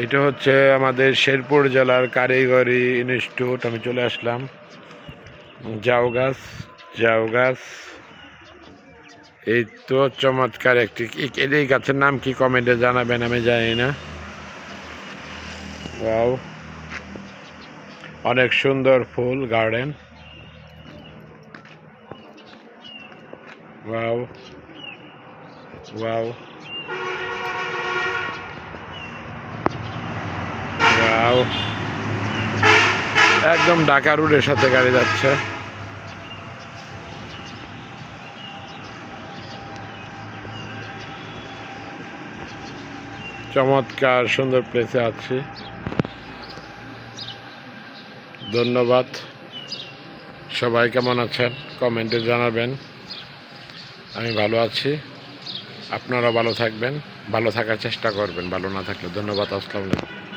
এটা হচ্ছে আমাদের শেরপুর জেলার কারিগরি ইনস্টিটিউট। আমি চলে আসলাম। জাউ গাছ এই তো চমৎকার একটি। এই গাছের নাম কি কমেন্টে জানাবেন, আমি জানি না। ওয়াও, অনেক সুন্দর ফুল গার্ডেন। ওয়াও ওয়াও ওয়াও, একদম ঢাকা রোডের সাথে গাড়ি যাচ্ছে। চমৎকার সুন্দর প্লেসে আছি। ধন্যবাদ। সবাই কেমন আছেন কমেন্টে জানাবেন। আমি ভালো আছি, আপনারা ভালো থাকবেন, ভালো থাকার চেষ্টা করবেন, ভালো না থাকলে। ধন্যবাদ। আসসালামু আলাইকুম।